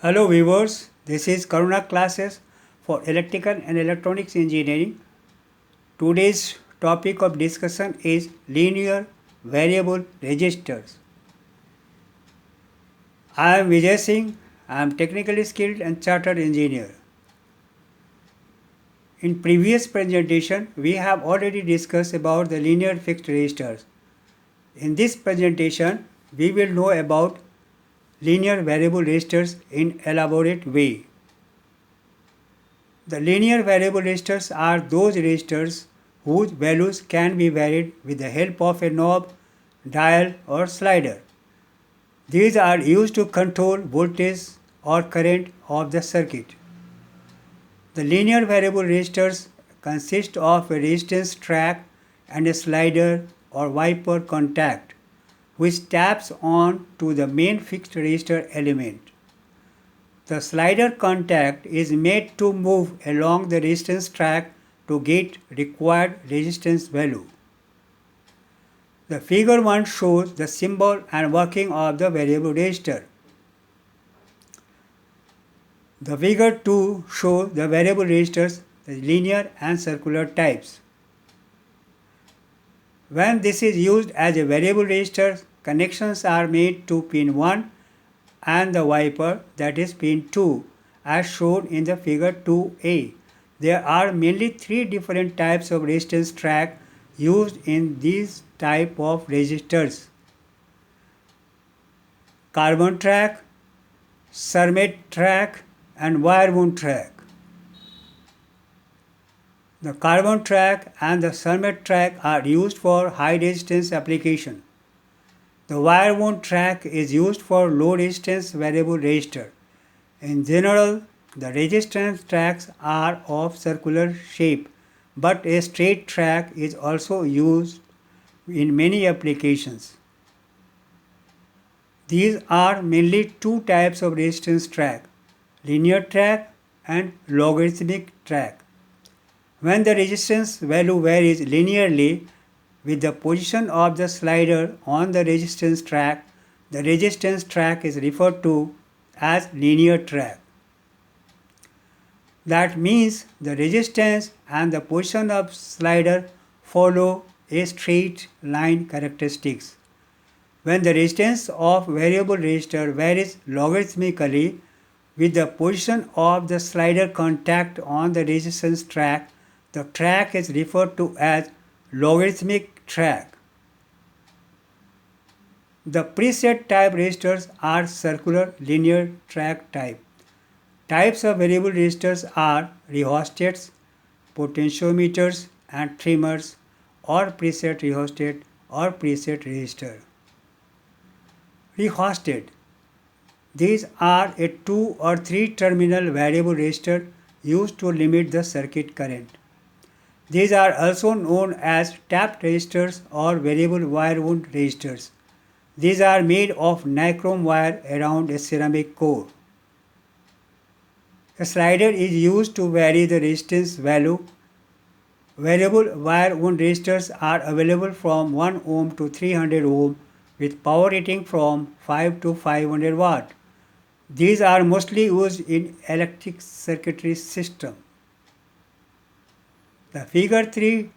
Hello viewers, this is Karuna classes for Electrical and Electronics Engineering. Today's topic of discussion is linear variable resistors. I am Vijay Singh. I am technically skilled and chartered engineer. In previous presentation, we have already discussed about the linear fixed resistors. In this presentation, we will know about linear variable resistors in elaborate way. The linear variable resistors are those resistors whose values can be varied with the help of a knob, dial or slider. These are used to control voltage or current of the circuit. The linear variable resistors consist of a resistance track and a slider or wiper contact which taps on to the main fixed resistor element. The slider contact is made to move along the resistance track to get required resistance value. The figure 1 shows the symbol and working of the variable resistor. The figure 2 shows the variable resistors, the linear and circular types. When this is used as a variable resistor, connections are made to pin 1 and the wiper, that is pin 2, as shown in the figure 2a. There are mainly three different types of resistance track used in these type of resistors: carbon track, cermet track and wire wound track. The carbon track and the cermet track are used for high resistance application. The wire wound track is used for low resistance variable resistor. In general, the resistance tracks are of circular shape, but a straight track is also used in many applications. These are mainly two types of resistance track: linear track and logarithmic track. When the resistance value varies linearly with the position of the slider on the resistance track, the resistance track is referred to as linear track. That means the resistance and the position of slider follow a straight line characteristics. When the resistance of variable resistor varies logarithmically with the position of the slider contact on the resistance track, the track is referred to as logarithmic track. The preset type resistors are circular linear track type. Types of variable resistors are rheostats, potentiometers and trimmers, or preset rheostat or preset resistor. Rheostat. These are a 2 or 3 terminal variable resistor used to limit the circuit current. These are also known as tapped resistors or variable wire wound resistors. These are made of nichrome wire around a ceramic core. A slider is used to vary the resistance value. Variable wire wound resistors are available from 1 ohm to 300 ohm with power rating from 5 to 500 watt. These are mostly used in electric circuitry system. The figure 3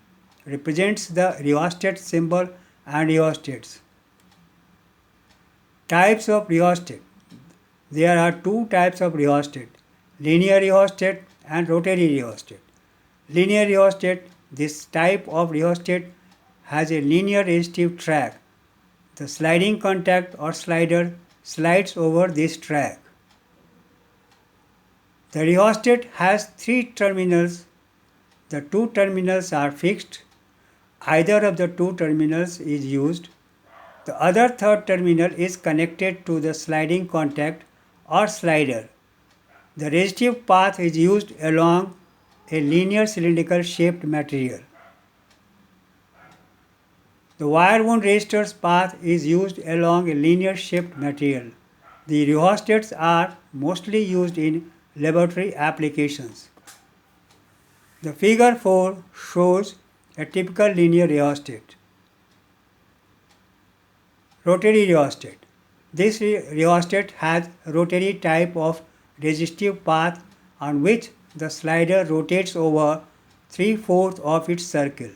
represents the rheostat symbol and rheostats. Types of rheostat. There are two types of rheostat: linear rheostat and rotary rheostat. Linear rheostat. This type of rheostat has a linear resistive track. The sliding contact or slider slides over this track. The rheostat has three terminals. The two terminals are fixed. Either of the two terminals is used. The other third terminal is connected to the sliding contact or slider. The resistive path is used along a linear cylindrical shaped material. The wire wound resistor's path is used along a linear shaped material. The rheostats are mostly used in laboratory applications. The figure 4 shows a typical linear rheostat. Rotary rheostat. This rheostat has rotary type of resistive path on which the slider rotates over 3/4 of its circle.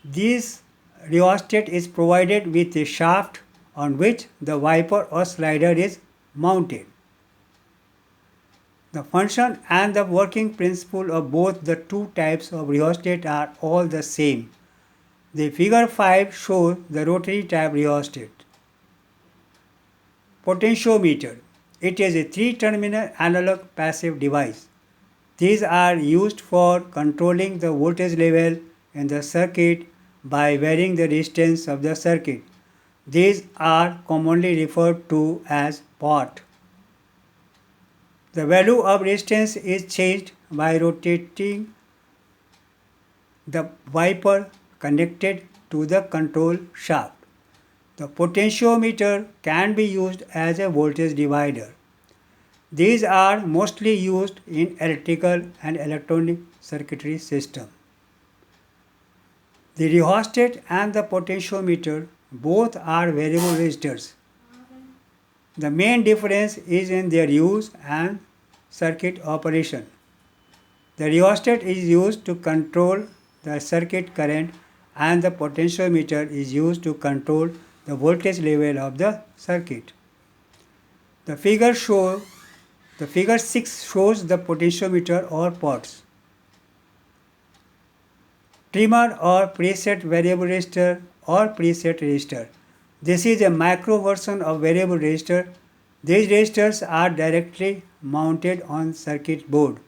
This rheostat is provided with a shaft on which the wiper or slider is mounted. The function and the working principle of both the two types of rheostat are all the same. The figure 5 shows the rotary type rheostat. Potentiometer. It is a 3-terminal analog passive device. These are used for controlling the voltage level in the circuit by varying the resistance of the circuit. These are commonly referred to as pot. The value of resistance is changed by rotating the wiper connected to the control shaft. The potentiometer can be used as a voltage divider. These are mostly used in electrical and electronic circuitry system. The rheostat and the potentiometer both are variable resistors. The main difference is in their use and circuit operation. The rheostat is used to control the circuit current and the potentiometer is used to control the voltage level of the circuit. The figure 6 shows the potentiometer or pots. Trimmer or preset variable resistor or preset resistor. This is a micro version of variable resistor. These resistors are directly mounted on circuit board.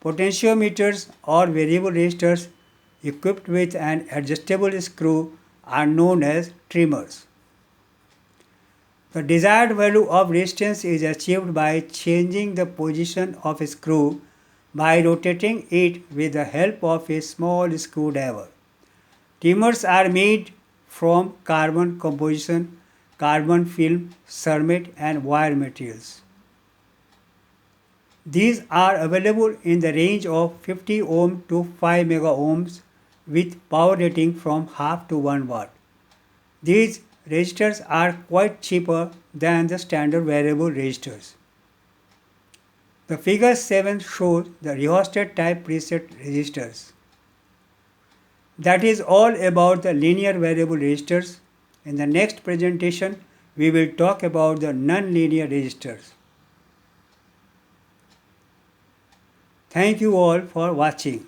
Potentiometers or variable resistors equipped with an adjustable screw are known as trimmers. The desired value of resistance is achieved by changing the position of a screw by rotating it with the help of a small screwdriver. Trimmers are made from carbon composition, carbon film, cermet and wire materials. These are available in the range of 50 ohm to 5 mega ohms with power rating from half to 1 watt. These resistors are quite cheaper than the standard variable resistors. The figure 7 shows the rheostat type preset resistors. That is all about the linear variable resistors. In the next presentation, we will talk about the non-linear resistors. Thank you all for watching.